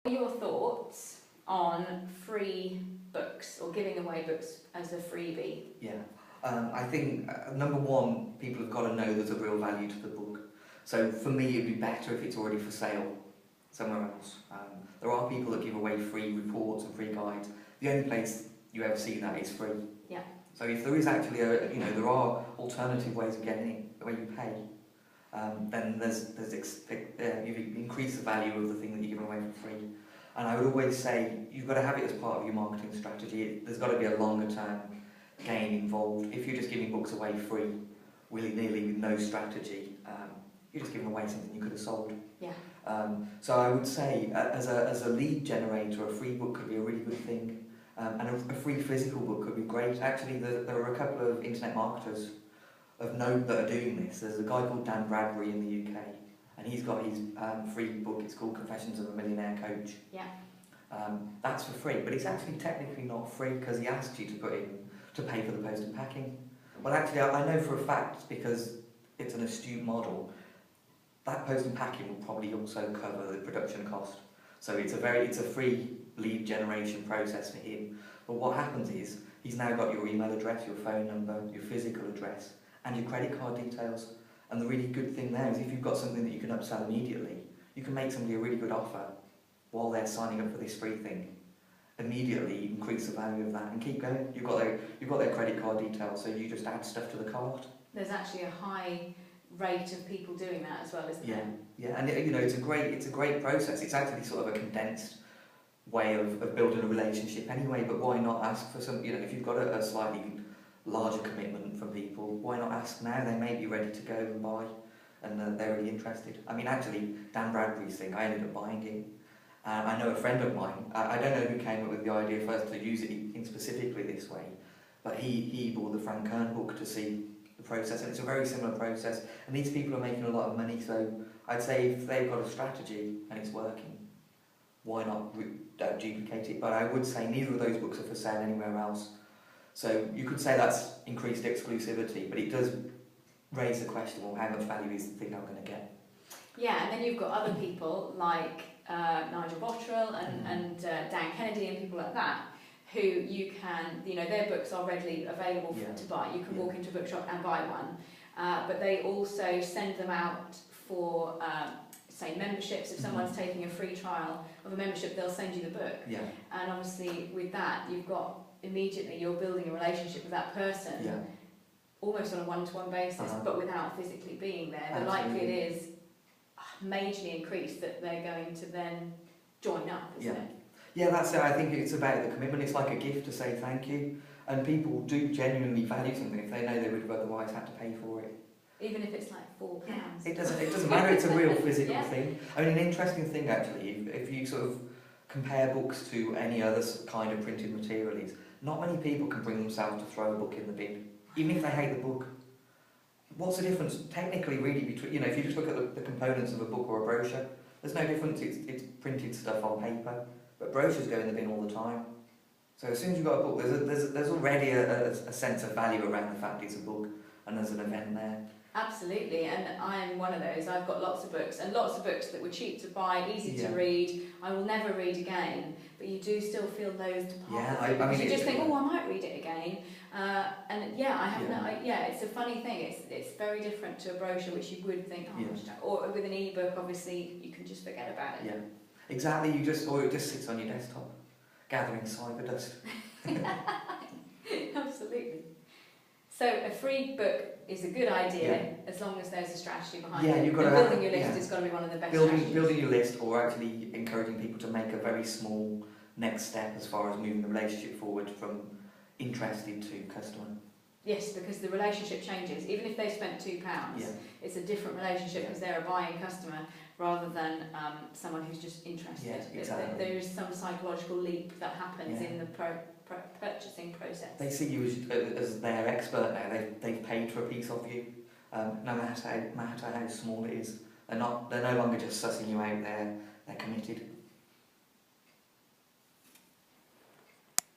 Your thoughts on free books or giving away books as a freebie? Yeah, I think number one, people have got to know there's a real value to the book. So for me, it'd be better if it's already for sale somewhere else. There are people that give away free reports and free guides. The only place you ever see that is free. Yeah. So if there is actually there are alternative ways of getting it where you pay, then you've increased the value of the thing that you're giving away for free. And I would always say you've got to have it as part of your marketing strategy. There's got to be a longer term gain involved. If you're just giving books away free, willy-nilly with no strategy, you're just giving away something you could have sold. Yeah. So I would say as a lead generator, a free book could be a really good thing. And a free physical book could be great. Actually, there are a couple of internet marketers of note that are doing this. There's a guy called Dan Bradbury in the UK, and he's got his free book. It's called Confessions of a Millionaire Coach. Yeah. That's for free, but it's actually technically not free because he asks you to pay for the post and packing. Well, actually, I know for a fact, because it's an astute model, that post and packing will probably also cover the production cost. So it's a free lead generation process for him. But what happens is he's now got your email address, your phone number, your physical address, and your credit card details. And the really good thing there is if you've got something that you can upsell immediately, you can make somebody a really good offer while they're signing up for this free thing. Immediately increase the value of that and keep going. You've got their credit card details, so you just add stuff to the cart. There's actually a high rate of people doing that as well, isn't there? Yeah, and it's a great process. It's actually sort of a condensed way of building a relationship anyway. But why not ask for some? If you've got a slightly larger commitment from people, why not ask now? They may be ready to go and buy, and they're really interested. I mean, actually, Dan Bradbury's thing, I ended up buying it. I know a friend of mine. I don't know who came up with the idea first to use it in specifically this way, but he bought the Frank Kern book to see the process, and it's a very similar process. And these people are making a lot of money, so I'd say if they've got a strategy and it's working, why not duplicate it? But I would say neither of those books are for sale anywhere else. So you could say that's increased exclusivity, but it does raise the question, well, how much value is the thing I'm going to get? Yeah, and then you've got other people like Nigel Botterill and Dan Kennedy and people like that, who you can, their books are readily available to buy. You can walk into a bookshop and buy one, but they also send them out for, say, memberships. If someone's taking a free trial of a membership, they'll send you the book. Yeah. And obviously with that, you're building a relationship with that person, almost on a one-to-one basis, but without physically being there. The likelihood is majorly increased that they're going to then join up, isn't it? Yeah, that's it. I think it's about the commitment. It's like a gift to say thank you. And people do genuinely value something if they know they would have otherwise had to pay for it. Even if it's like £4. It doesn't matter, it's a real physical thing. I mean, an interesting thing actually, if you sort of compare books to any other kind of printed material is, not many people can bring themselves to throw a book in the bin, even if they hate the book. What's the difference technically really between, if you just look at the components of a book or a brochure, there's no difference, it's printed stuff on paper, but brochures go in the bin all the time. So as soon as you've got a book, there's already a sense of value around the fact it's a book and there's an event there. Absolutely, and I'm one of those. I've got lots of books, and lots of books that were cheap to buy, easy to read, I will never read again, but you do still feel loath to part with it. You just think, I might read it again. It's a funny thing. It's very different to a brochure, which you would think, or with an e-book, obviously, you can just forget about it. Yeah, exactly. Or it just sits on your desktop, gathering cyber dust. Absolutely. So a free book is a good idea as long as there's a strategy behind it. You've got to building your list is got to be one of the best strategies. Building your list, or actually encouraging people to make a very small next step as far as moving the relationship forward from interested to customer. Yes, because the relationship changes. Even if they spent £2, it's a different relationship because they're a buying customer rather than someone who's just interested. Yeah, exactly. There is some psychological leap that happens in the purchasing process. They see you as their expert now. They've paid for a piece of you, no matter how small it is. They're no longer just sussing you out there. They're committed.